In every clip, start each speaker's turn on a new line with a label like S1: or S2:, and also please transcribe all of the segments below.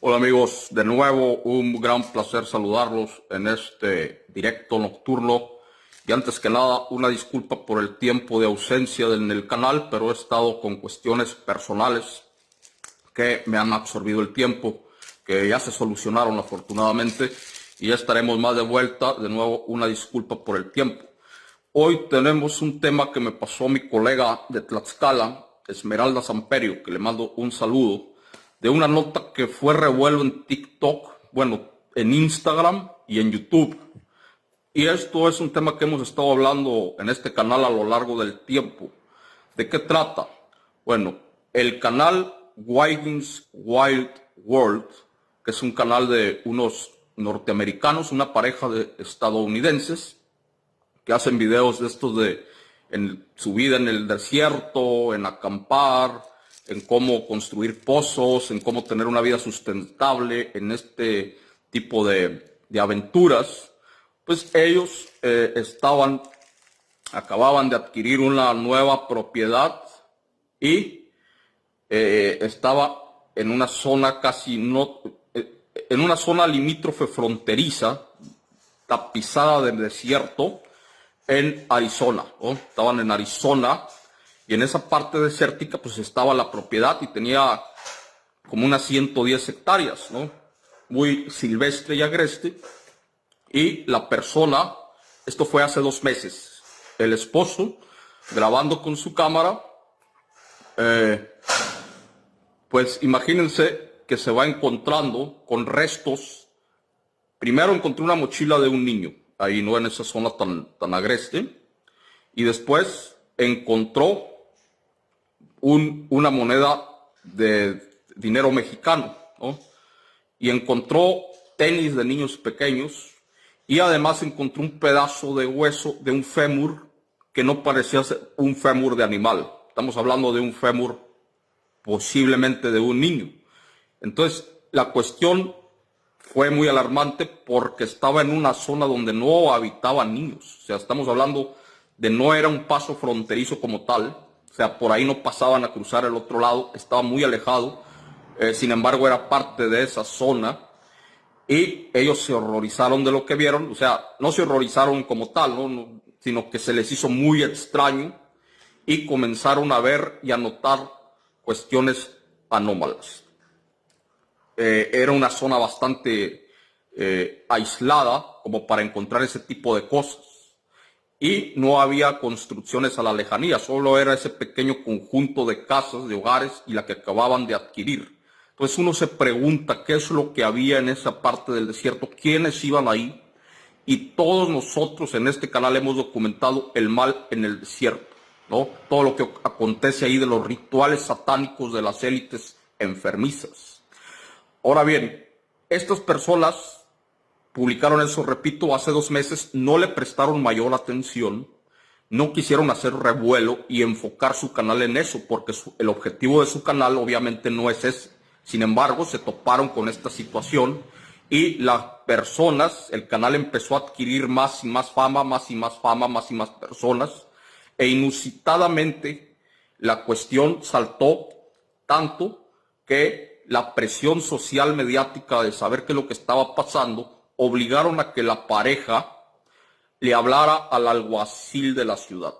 S1: Hola amigos, de nuevo un gran placer saludarlos en este directo nocturno y antes que nada una disculpa por el tiempo de ausencia en el canal, pero he estado con cuestiones personales que me han absorbido el tiempo, que ya se solucionaron afortunadamente y ya estaremos más de vuelta. De nuevo una disculpa por el tiempo. Hoy tenemos un tema que me pasó mi colega de Tlaxcala, Esmeralda Samperio, que le mando un saludo, de una nota que fue revuelo en TikTok, bueno, en Instagram y en YouTube. Y esto es un tema que hemos estado hablando en este canal a lo largo del tiempo. ¿De qué trata? Bueno, el canal Wilding's Wild World, que es un canal de unos norteamericanos, una pareja de estadounidenses, que hacen videos de estos de en su vida en el desierto, en acampar, en cómo construir pozos, en cómo tener una vida sustentable, en este tipo de aventuras. Pues ellos acababan de adquirir una nueva propiedad y estaba en una zona en una zona limítrofe fronteriza, tapizada de desierto, en Arizona, ¿no? Estaban en Arizona y en esa parte desértica pues estaba la propiedad y tenía como unas 110 hectáreas, ¿no? Muy silvestre y agreste. Y la persona, esto fue hace 2 meses, el esposo grabando con su cámara, pues imagínense que se va encontrando con restos. Primero encontré una mochila de un niño, ahí no en esa zona tan agreste, y después encontró una moneda de dinero mexicano, ¿no? Y encontró tenis de niños pequeños y además encontró un pedazo de hueso de un fémur que no parecía ser un fémur de animal. Estamos hablando de un fémur posiblemente de un niño. Entonces la cuestión fue muy alarmante porque estaba en una zona donde no habitaban niños. O sea, estamos hablando de no era un paso fronterizo como tal. O sea, por ahí no pasaban a cruzar el otro lado, estaba muy alejado. Sin embargo, era parte de esa zona. Y ellos se horrorizaron de lo que vieron. O sea, no se horrorizaron como tal, ¿no? Sino que se les hizo muy extraño y comenzaron a ver y a notar cuestiones anómalas. Era una zona bastante aislada como para encontrar ese tipo de cosas. Y no había construcciones a la lejanía, solo era ese pequeño conjunto de casas, de hogares y la que acababan de adquirir. Entonces uno se pregunta qué es lo que había en esa parte del desierto, quiénes iban ahí. Y todos nosotros en este canal hemos documentado el mal en el desierto, ¿no? Todo lo que acontece ahí de los rituales satánicos de las élites enfermizas. Ahora bien, estas personas publicaron eso, repito, hace 2 meses, no le prestaron mayor atención, no quisieron hacer revuelo y enfocar su canal en eso, porque el objetivo de su canal obviamente no es ese. Sin embargo, se toparon con esta situación y las personas, el canal empezó a adquirir más y más fama, más y más fama, más y más personas, e inusitadamente la cuestión saltó tanto que la presión social mediática de saber qué es lo que estaba pasando obligaron a que la pareja le hablara al alguacil de la ciudad.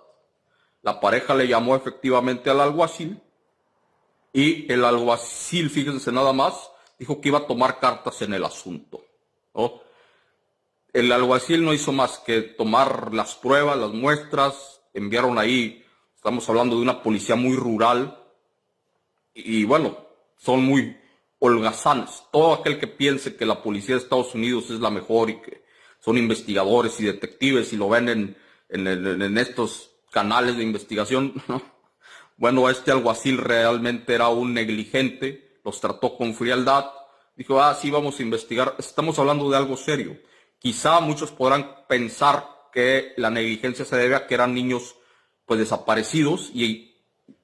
S1: La pareja le llamó efectivamente al alguacil y el alguacil, fíjense nada más, dijo que iba a tomar cartas en el asunto, ¿no? El alguacil no hizo más que tomar las pruebas, las muestras, enviaron ahí, estamos hablando de una policía muy rural y bueno, son muy holgazanes. Todo aquel que piense que la policía de Estados Unidos es la mejor y que son investigadores y detectives y lo ven en estos canales de investigación, ¿no? Bueno, este alguacil realmente era un negligente, los trató con frialdad, dijo, sí, vamos a investigar, estamos hablando de algo serio. Quizá muchos podrán pensar que la negligencia se debe a que eran niños pues desaparecidos y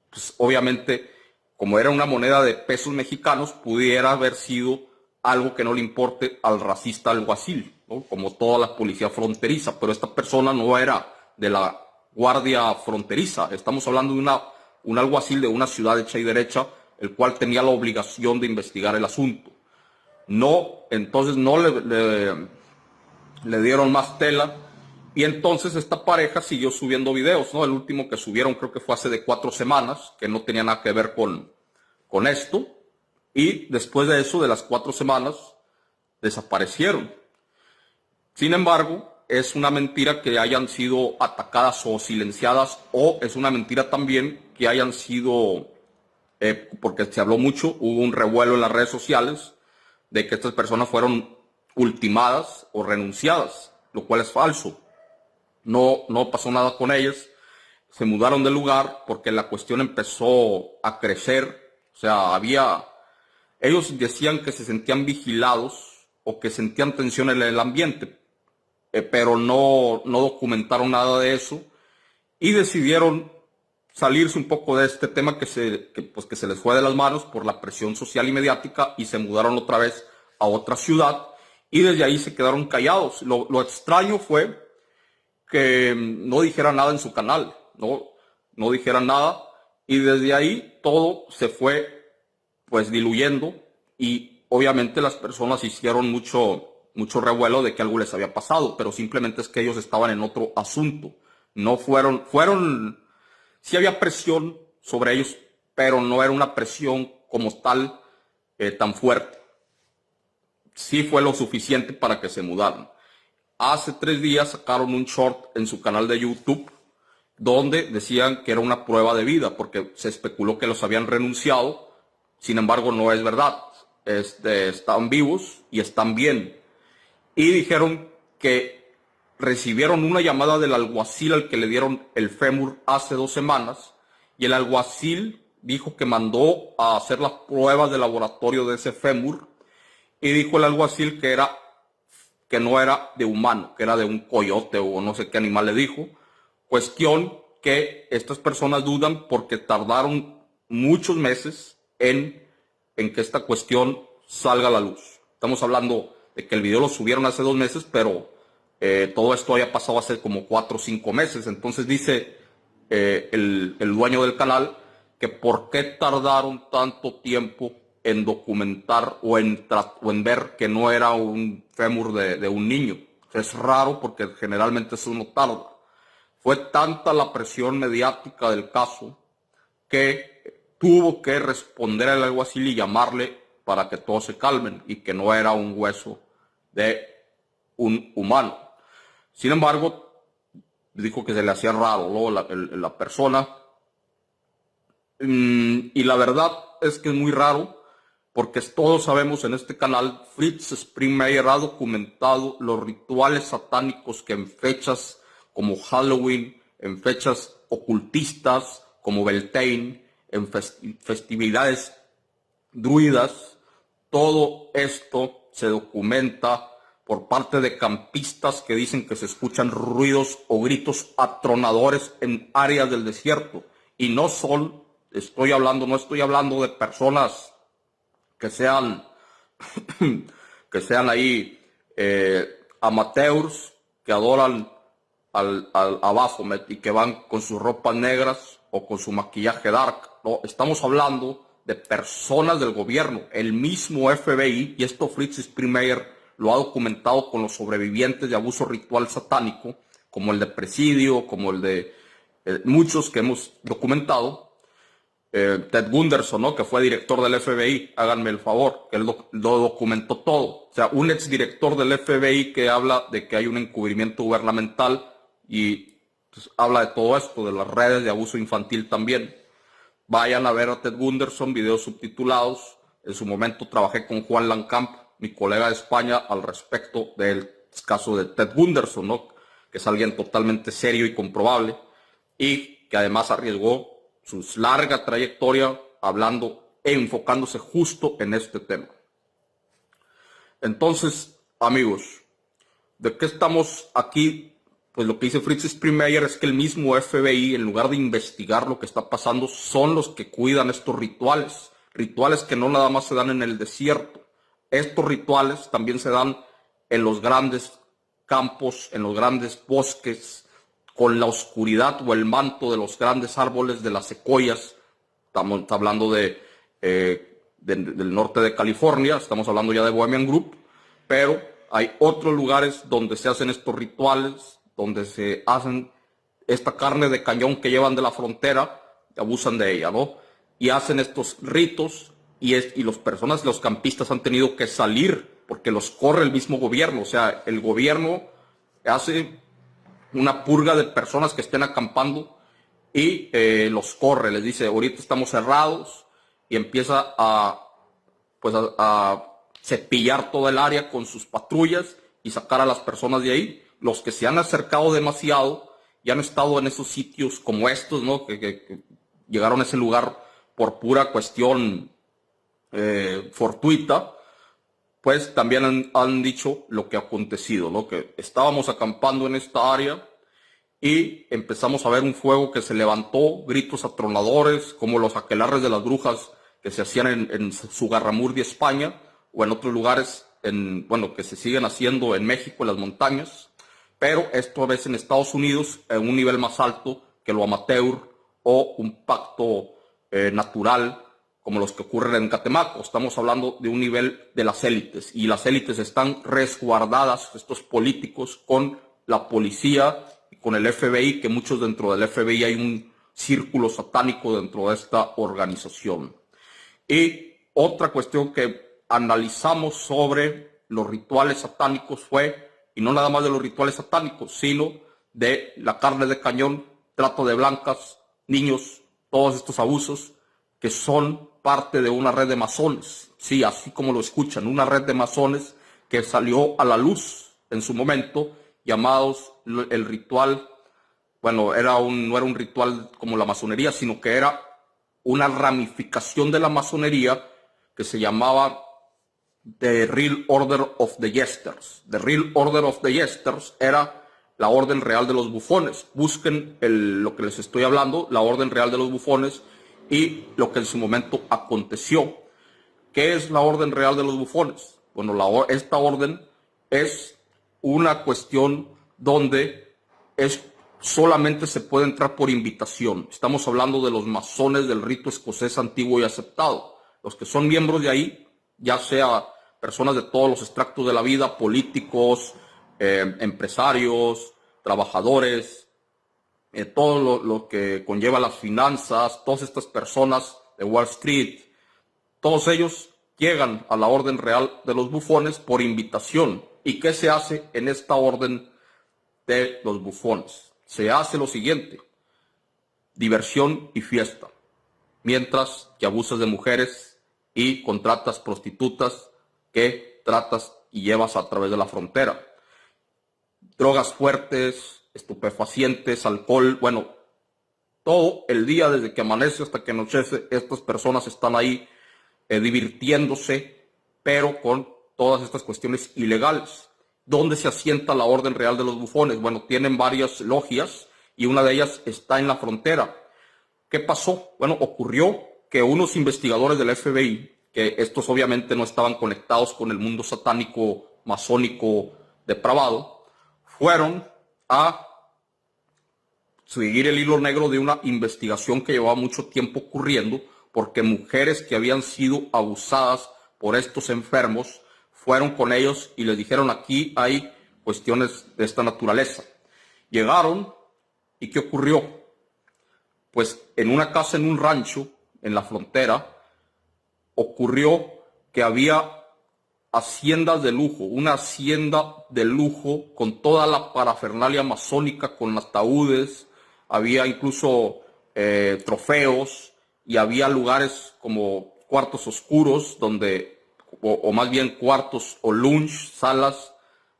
S1: pues obviamente como era una moneda de pesos mexicanos pudiera haber sido algo que no le importe al racista alguacil, ¿no? Como toda la policía fronteriza, pero esta persona no era de la guardia fronteriza, estamos hablando de un alguacil de una ciudad hecha y derecha, el cual tenía la obligación de investigar el asunto. entonces no le dieron más tela. Y entonces esta pareja siguió subiendo videos, ¿no? El último que subieron creo que fue hace de 4 semanas, que no tenía nada que ver con esto. Y después de eso, de las 4 semanas, desaparecieron. Sin embargo, es una mentira que hayan sido atacadas o silenciadas, o es una mentira también que hayan sido, porque se habló mucho, hubo un revuelo en las redes sociales de que estas personas fueron ultimadas o renunciadas, lo cual es falso. No pasó nada con ellas, se mudaron de lugar porque la cuestión empezó a crecer. O sea, ellos decían que se sentían vigilados o que sentían tensión en el ambiente, pero no documentaron nada de eso y decidieron salirse un poco de este tema que se les fue de las manos por la presión social y mediática, y se mudaron otra vez a otra ciudad y desde ahí se quedaron callados. Lo extraño fue que no dijera nada en su canal, no dijera nada, y desde ahí todo se fue pues diluyendo, y obviamente las personas hicieron mucho revuelo de que algo les había pasado, pero simplemente es que ellos estaban en otro asunto. No sí había presión sobre ellos, pero no era una presión como tal tan fuerte. Sí fue lo suficiente para que se mudaran. Hace 3 días sacaron un short en su canal de YouTube donde decían que era una prueba de vida porque se especuló que los habían renunciado. Sin embargo, no es verdad. Están vivos y están bien. Y dijeron que recibieron una llamada del alguacil al que le dieron el fémur hace 2 semanas, y el alguacil dijo que mandó a hacer las pruebas de laboratorio de ese fémur, y dijo el alguacil que no era de humano, que era de un coyote o no sé qué animal le dijo. Cuestión que estas personas dudan porque tardaron muchos meses en que esta cuestión salga a la luz. Estamos hablando de que el video lo subieron hace 2 meses, pero todo esto haya pasado hace como 4 o 5 meses. Entonces dice el dueño del canal que por qué tardaron tanto tiempo en documentar o en ver que no era un fémur de un niño. Es raro porque generalmente eso no tarda. Fue tanta la presión mediática del caso que tuvo que responder al alguacil y llamarle para que todos se calmen y que no era un hueso de un humano. Sin embargo, dijo que se le hacía raro, ¿no? la persona. Y la verdad es que es muy raro, porque todos sabemos en este canal, Fritz Springmeier ha documentado los rituales satánicos que en fechas como Halloween, en fechas ocultistas como Beltane, en festividades druidas, todo esto se documenta por parte de campistas que dicen que se escuchan ruidos o gritos atronadores en áreas del desierto. Y no estoy hablando de personas que sean ahí amateurs que adoran a Baphomet y que van con sus ropas negras o con su maquillaje dark. No, estamos hablando de personas del gobierno, el mismo FBI, y esto Fritz Springmeier lo ha documentado con los sobrevivientes de abuso ritual satánico, como el de Presidio, como el de muchos que hemos documentado. Ted Gunderson, ¿no? Que fue director del FBI, háganme el favor, que él lo documentó todo. O sea, un exdirector del FBI que habla de que hay un encubrimiento gubernamental y pues, habla de todo esto, de las redes de abuso infantil también. Vayan a ver a Ted Gunderson, videos subtitulados. En su momento trabajé con Juan Lancamp, mi colega de España, al respecto del caso de Ted Gunderson, ¿no? Que es alguien totalmente serio y comprobable y que además arriesgó su larga trayectoria hablando e enfocándose justo en este tema. Entonces, amigos, ¿de qué estamos aquí? Pues lo que dice Fritz Springmeier es que el mismo FBI, en lugar de investigar lo que está pasando, son los que cuidan estos rituales. Rituales que no nada más se dan en el desierto. Estos rituales también se dan en los grandes campos, en los grandes bosques, con la oscuridad o el manto de los grandes árboles, de las secuoyas. Estamos hablando de del norte de California, estamos hablando ya de Bohemian Group, pero hay otros lugares donde se hacen estos rituales, donde se hacen esta carne de cañón que llevan de la frontera, abusan de ella, ¿no? Y hacen estos ritos y las personas, los campistas han tenido que salir porque los corre el mismo gobierno. O sea, el gobierno hace una purga de personas que estén acampando y los corre, les dice, ahorita estamos cerrados, y empieza a cepillar toda el área con sus patrullas y sacar a las personas de ahí. Los que se han acercado demasiado y han estado en esos sitios como estos, ¿no? Que llegaron a ese lugar por pura cuestión fortuita, pues también han dicho lo que ha acontecido, ¿no? Que estábamos acampando en esta área y empezamos a ver un fuego que se levantó, gritos atronadores, como los aquelarres de las brujas que se hacían en Zugarramurdi, España, o en otros lugares, que se siguen haciendo en México, en las montañas, pero esto a veces en Estados Unidos en un nivel más alto que lo amateur o un pacto natural como los que ocurren en Catemaco. Estamos hablando de un nivel de las élites, y las élites están resguardadas, estos políticos, con la policía y con el FBI, que muchos dentro del FBI hay un círculo satánico dentro de esta organización. Y otra cuestión que analizamos sobre los rituales satánicos fue, y no nada más de los rituales satánicos, sino de la carne de cañón, trata de blancas, niños, todos estos abusos que son parte de una red de masones. Sí, así como lo escuchan, una red de masones que salió a la luz en su momento, llamados el ritual, no era un ritual como la masonería, sino que era una ramificación de la masonería que se llamaba The Real Order of the Jesters. The Real Order of the Jesters era la Orden Real de los Bufones. Busquen lo que les estoy hablando, la Orden Real de los Bufones, y lo que en su momento aconteció. ¿Qué es la Orden Real de los Bufones? Bueno, esta orden es una cuestión donde solamente se puede entrar por invitación. Estamos hablando de los masones del rito escocés antiguo y aceptado. Los que son miembros de ahí, ya sea personas de todos los extractos de la vida, políticos, empresarios, trabajadores, todo lo que conlleva las finanzas, todas estas personas de Wall Street, todos ellos llegan a la Orden Real de los Bufones por invitación. ¿Y qué se hace en esta Orden de los Bufones? Se hace lo siguiente: diversión y fiesta, mientras que abusas de mujeres y contratas prostitutas que tratas y llevas a través de la frontera. Drogas fuertes, estupefacientes, alcohol, todo el día desde que amanece hasta que anochece, estas personas están ahí divirtiéndose, pero con todas estas cuestiones ilegales. ¿Dónde se asienta la Orden Real de los Bufones? Bueno, tienen varias logias y una de ellas está en la frontera. ¿Qué pasó? Bueno, ocurrió que unos investigadores del FBI, que estos obviamente no estaban conectados con el mundo satánico, masónico, depravado, fueron a seguir el hilo negro de una investigación que llevaba mucho tiempo ocurriendo, porque mujeres que habían sido abusadas por estos enfermos fueron con ellos y les dijeron: aquí hay cuestiones de esta naturaleza. Llegaron, ¿y qué ocurrió? Pues en una casa, en un rancho, en la frontera, ocurrió que había haciendas de lujo, una hacienda de lujo con toda la parafernalia masónica, con ataúdes, había incluso trofeos, y había lugares como cuartos oscuros, donde, o más bien cuartos o lounge, salas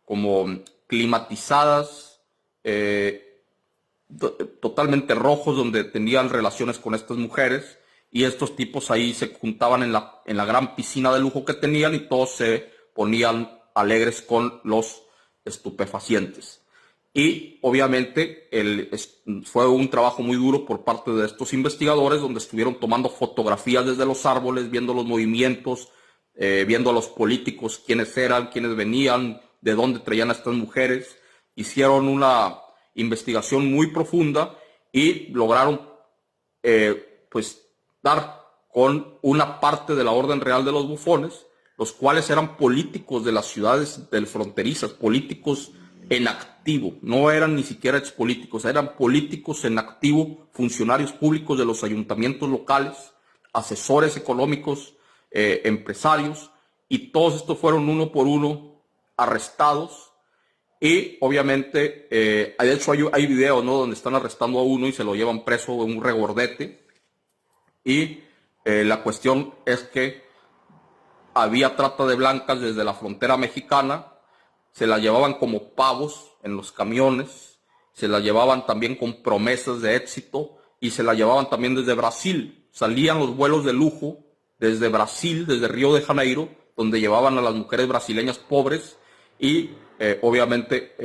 S1: como climatizadas, totalmente rojos, donde tenían relaciones con estas mujeres, y estos tipos ahí se juntaban en la gran piscina de lujo que tenían, y todos se ponían alegres con los estupefacientes. Y obviamente fue un trabajo muy duro por parte de estos investigadores, donde estuvieron tomando fotografías desde los árboles, viendo los movimientos, viendo a los políticos, quiénes eran, quiénes venían, de dónde traían a estas mujeres. Hicieron una investigación muy profunda y lograron dar con una parte de la Orden Real de los Bufones, los cuales eran políticos de las ciudades del fronterizas, políticos en activo, no eran ni siquiera expolíticos, eran políticos en activo, funcionarios públicos de los ayuntamientos locales, asesores económicos, empresarios, y todos estos fueron uno por uno arrestados. Y obviamente, de hecho hay videos, ¿no?, donde están arrestando a uno y se lo llevan preso en un regordete. Y la cuestión es que había trata de blancas desde la frontera mexicana, se las llevaban como pavos en los camiones, se las llevaban también con promesas de éxito y se las llevaban también desde Brasil. Salían los vuelos de lujo desde Brasil, desde Río de Janeiro, donde llevaban a las mujeres brasileñas pobres y obviamente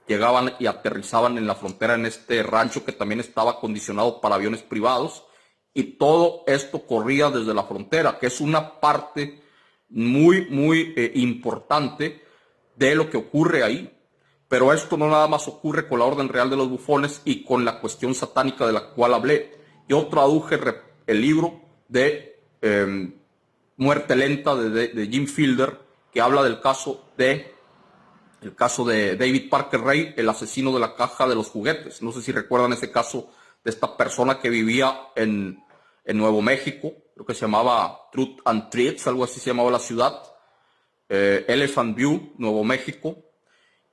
S1: llegaban y aterrizaban en la frontera en este rancho que también estaba acondicionado para aviones privados. Y todo esto corría desde la frontera, que es una parte muy importante de lo que ocurre ahí. Pero esto no nada más ocurre con la Orden Real de los Bufones y con la cuestión satánica de la cual hablé. Yo traduje el libro de Muerte Lenta de Jim Fielder, que habla del caso de David Parker Ray, el asesino de la caja de los juguetes. No sé si recuerdan ese caso de esta persona que vivía en Nuevo México, creo que se llamaba Truth and Treats, algo así se llamaba la ciudad, Elephant View, Nuevo México.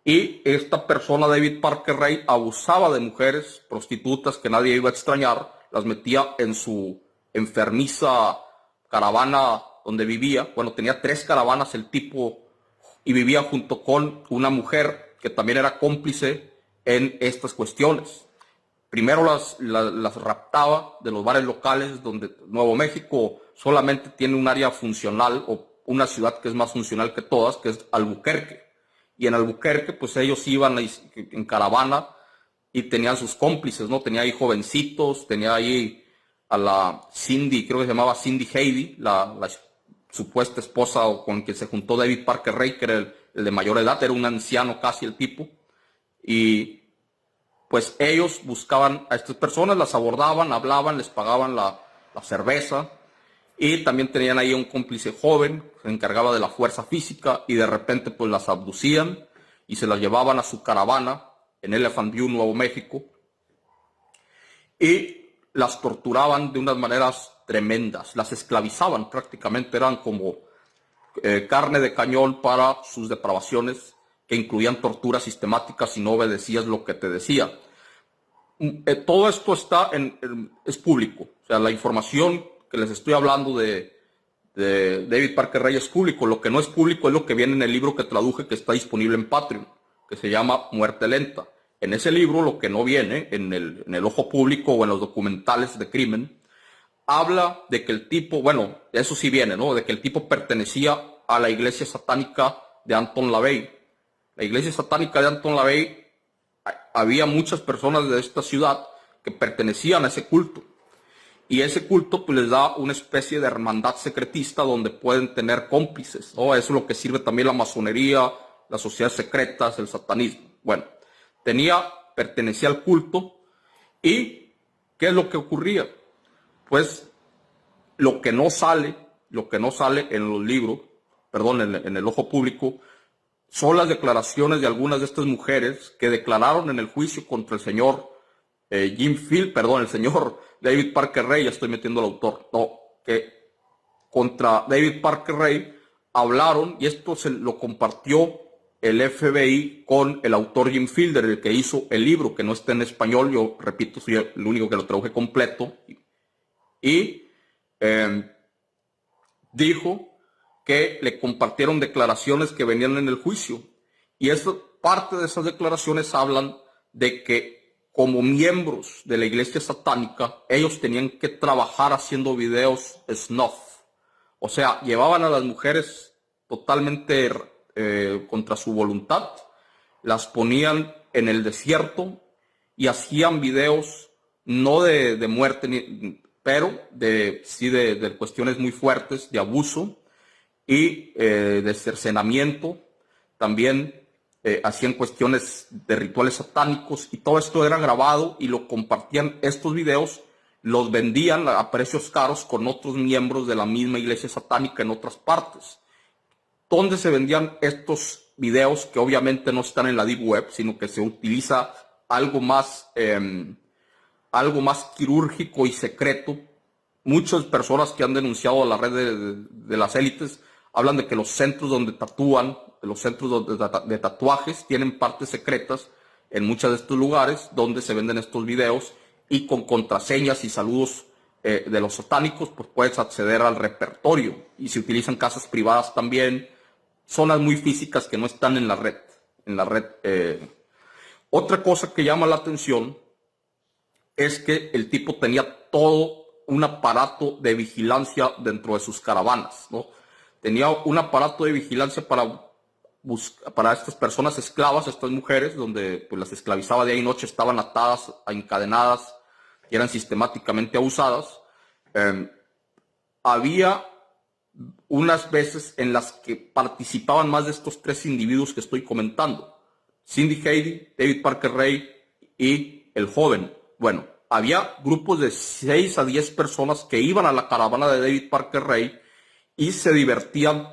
S1: Y esta persona, David Parker Ray, abusaba de mujeres prostitutas que nadie iba a extrañar, las metía en su enfermiza caravana donde vivía. Bueno, tenía 3 caravanas el tipo y vivía junto con una mujer que también era cómplice en estas cuestiones. Primero las raptaba de los bares locales, donde Nuevo México solamente tiene un área funcional, o una ciudad que es más funcional que todas, que es Albuquerque. Y en Albuquerque, pues ellos iban en caravana y tenían sus cómplices, ¿no? Tenía ahí jovencitos, tenía ahí a la Cindy, creo que se llamaba Cindy Heidi, la supuesta esposa con quien se juntó David Parker Ray, que era el de mayor edad, era un anciano casi el tipo. Y pues ellos buscaban a estas personas, las abordaban, hablaban, les pagaban la cerveza, y también tenían ahí un cómplice joven que se encargaba de la fuerza física, y de repente pues las abducían y se las llevaban a su caravana en Elephant View, Nuevo México, y las torturaban de unas maneras tremendas, las esclavizaban prácticamente, eran como carne de cañón para sus depravaciones, que incluían torturas sistemáticas si no obedecías lo que te decía. Todo esto es público, o sea, la información que les estoy hablando de David Parker Ray es público. Lo que no es público es lo que viene en el libro que traduje, que está disponible en Patreon, que se llama Muerte Lenta. En ese libro, lo que no viene en el ojo público o en los documentales de crimen, habla de que el tipo, bueno, eso sí viene, ¿no?, de que el tipo pertenecía a la iglesia satánica de Anton LaVey. La iglesia satánica de Anton LaVey, había muchas personas de esta ciudad que pertenecían a ese culto. Y ese culto pues les da una especie de hermandad secretista donde pueden tener cómplices, ¿no? Eso es lo que sirve también la masonería, las sociedades secretas, el satanismo. Bueno, pertenecía al culto. ¿Y qué es lo que ocurría? Pues lo que no sale en los libros, perdón, en el ojo público, son las declaraciones de algunas de estas mujeres que declararon en el juicio contra el señor el señor David Parker Ray, ya estoy metiendo al autor, no, que contra David Parker Ray hablaron, y esto se lo compartió el FBI con el autor Jim Fielder, el que hizo el libro, que no está en español, yo repito, soy el único que lo traduje completo, y dijo que le compartieron declaraciones que venían en el juicio, y parte de esas declaraciones hablan de que como miembros de la iglesia satánica, ellos tenían que trabajar haciendo videos snuff. O sea, llevaban a las mujeres totalmente contra su voluntad, las ponían en el desierto y hacían videos no de muerte, pero sí de cuestiones muy fuertes, de abuso y de cercenamiento. También hacían cuestiones de rituales satánicos, y todo esto era grabado y lo compartían. Estos videos los vendían a precios caros con otros miembros de la misma iglesia satánica en otras partes. ¿Dónde se vendían estos videos que obviamente no están en la deep web, sino que se utiliza algo más quirúrgico y secreto? Muchas personas que han denunciado a la red de las élites hablan de que los centros donde tatúan, los centros de tatuajes, tienen partes secretas en muchos de estos lugares donde se venden estos videos, y con contraseñas y saludos de los satánicos, pues puedes acceder al repertorio. Y se utilizan casas privadas también, zonas muy físicas que no están en la red. Otra cosa que llama la atención es que el tipo tenía todo un aparato de vigilancia dentro de sus caravanas, ¿no? Tenía un aparato de vigilancia para estas personas esclavas, estas mujeres, donde pues las esclavizaba día y noche, estaban atadas, encadenadas, y eran sistemáticamente abusadas. Había unas veces en las que participaban más de estos tres individuos que estoy comentando: Cindy Heidi, David Parker Ray y el joven. Bueno, había grupos de 6 a 10 personas que iban a la caravana de David Parker Ray y se divertían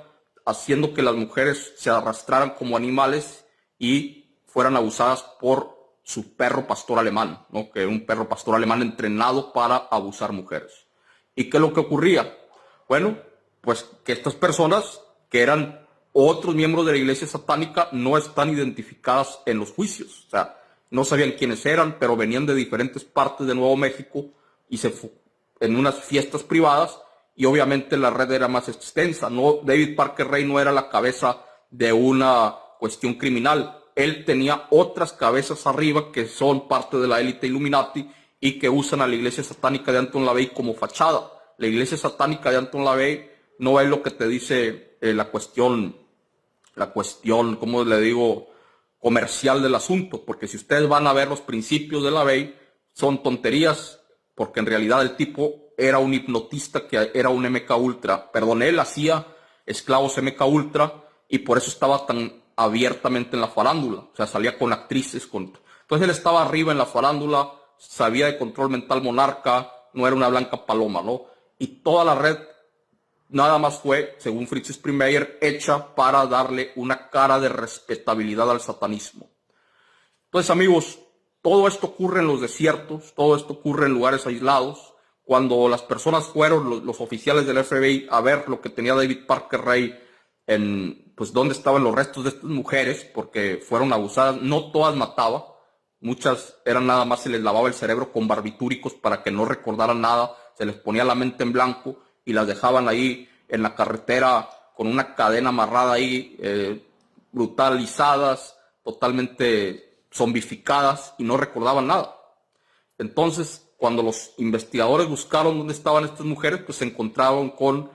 S1: haciendo que las mujeres se arrastraran como animales y fueran abusadas por su perro pastor alemán, ¿no? Que era un perro pastor alemán entrenado para abusar mujeres. ¿Y qué es lo que ocurría? Bueno, pues que estas personas, que eran otros miembros de la iglesia satánica, no están identificadas en los juicios. O sea, no sabían quiénes eran, pero venían de diferentes partes de Nuevo México y en unas fiestas privadas, y obviamente la red era más extensa. No, David Parker Ray no era la cabeza de una cuestión criminal. Él tenía otras cabezas arriba que son parte de la élite Illuminati y que usan a la iglesia satánica de Anton LaVey como fachada. La iglesia satánica de Anton LaVey no es lo que te dice la cuestión, ¿cómo le digo?, comercial del asunto, porque si ustedes van a ver los principios de LaVey, son tonterías, porque en realidad el tipo era un hipnotista que era un MK Ultra. Perdón, él hacía esclavos MK Ultra y por eso estaba tan abiertamente en la farándula. O sea, salía con actrices. Entonces él estaba arriba en la farándula, sabía de control mental monarca, no era una blanca paloma, ¿no? Y toda la red nada más fue, según Fritz Springmeier, hecha para darle una cara de respetabilidad al satanismo. Entonces, amigos, todo esto ocurre en los desiertos, todo esto ocurre en lugares aislados. Cuando las personas fueron, los oficiales del FBI, a ver lo que tenía David Parker Ray, pues dónde estaban los restos de estas mujeres, porque fueron abusadas, no todas mataba, muchas eran nada más, se les lavaba el cerebro con barbitúricos para que no recordaran nada, se les ponía la mente en blanco y las dejaban ahí en la carretera con una cadena amarrada ahí, brutalizadas, totalmente zombificadas, y no recordaban nada. Entonces, cuando los investigadores buscaron dónde estaban estas mujeres, pues se encontraron con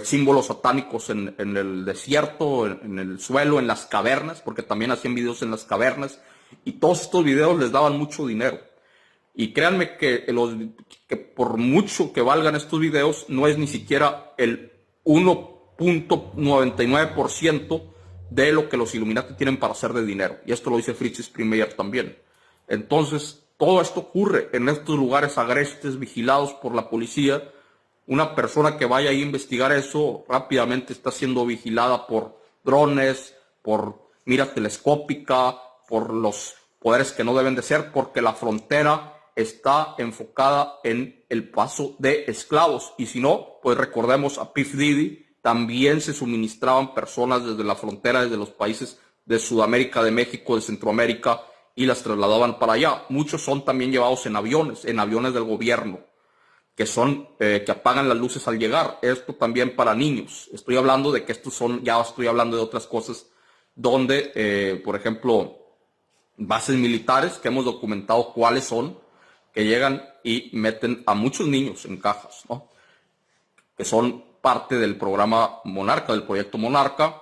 S1: símbolos satánicos en el desierto, en el suelo, en las cavernas, porque también hacían videos en las cavernas, y todos estos videos les daban mucho dinero. Y créanme que por mucho que valgan estos videos, no es ni siquiera el 1.99% de lo que los Illuminati tienen para hacer de dinero. Y esto lo dice Fritz Springmeier también. Entonces, todo esto ocurre en estos lugares agrestes, vigilados por la policía. Una persona que vaya a investigar eso rápidamente está siendo vigilada por drones, por mira telescópica, por los poderes que no deben de ser, porque la frontera está enfocada en el paso de esclavos. Y si no, pues recordemos a Puff Diddy, también se suministraban personas desde la frontera, desde los países de Sudamérica, de México, de Centroamérica, y las trasladaban para allá. Muchos son también llevados en aviones del gobierno, que apagan las luces al llegar. Esto también para niños. Estoy hablando de que ya estoy hablando de otras cosas donde, por ejemplo, bases militares que hemos documentado cuáles son, que llegan y meten a muchos niños en cajas, ¿no? Que son parte del programa Monarca, del proyecto Monarca.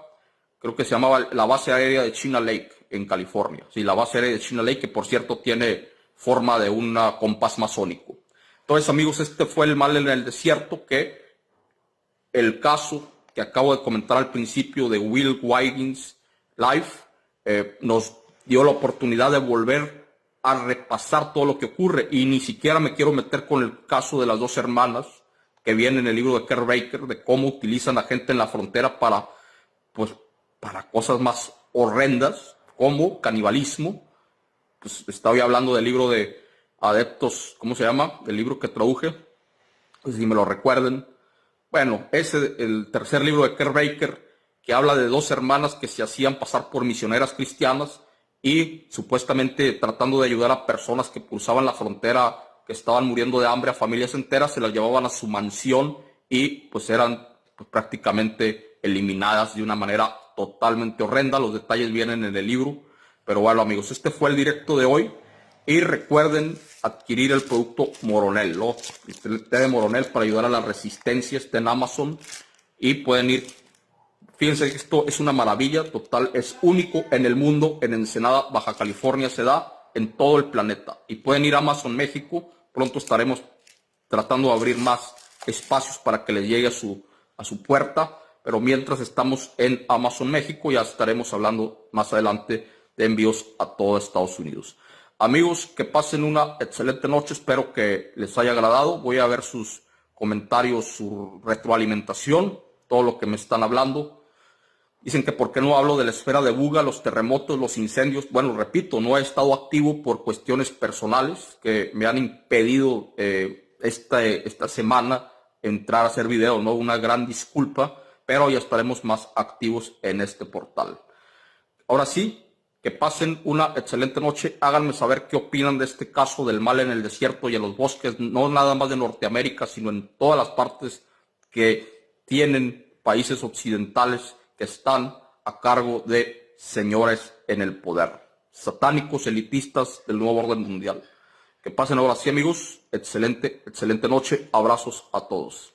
S1: Creo que se llamaba la base aérea de China Lake en California. Sí, la base aérea de China Lake, que por cierto tiene forma de un compás masónico. Entonces, amigos, este fue el mal en el desierto, que el caso que acabo de comentar al principio de Will Wiggins Life nos dio la oportunidad de volver a repasar todo lo que ocurre, y ni siquiera me quiero meter con el caso de las dos hermanas que viene en el libro de Kurt Baker, de cómo utilizan a gente en la frontera para cosas más horrendas, como canibalismo. Pues estaba hablando del libro de Adeptos, ¿cómo se llama? El libro que traduje, pues si me lo recuerden. Bueno, el tercer libro de Kurt Baker, que habla de dos hermanas que se hacían pasar por misioneras cristianas y supuestamente tratando de ayudar a personas que cruzaban la frontera, que estaban muriendo de hambre, a familias enteras, se las llevaban a su mansión y pues eran prácticamente eliminadas de una manera totalmente horrenda. Los detalles vienen en el libro. Pero bueno, amigos, este fue el directo de hoy. Y recuerden adquirir el producto Moronel, ¿no? El té de Moronel para ayudar a la resistencia. Está en Amazon. Y pueden ir. Fíjense que esto es una maravilla total. Es único en el mundo. En Ensenada, Baja California se da en todo el planeta. Y pueden ir a Amazon México. Pronto estaremos tratando de abrir más espacios para que les llegue a su puerta. Pero mientras estamos en Amazon México, ya estaremos hablando más adelante de envíos a todo Estados Unidos. Amigos, que pasen una excelente noche. Espero que les haya agradado. Voy a ver sus comentarios, su retroalimentación, todo lo que me están hablando. Dicen que por qué no hablo de la esfera de Buga, los terremotos, los incendios. Bueno, repito, no he estado activo por cuestiones personales que me han impedido esta semana entrar a hacer videos, ¿no? Una gran disculpa, pero ya estaremos más activos en este portal. Ahora sí, que pasen una excelente noche. Háganme saber qué opinan de este caso del mal en el desierto y en los bosques, no nada más de Norteamérica, sino en todas las partes que tienen países occidentales que están a cargo de señores en el poder, satánicos, elitistas del nuevo orden mundial. Que pasen ahora sí, amigos. Excelente noche. Abrazos a todos.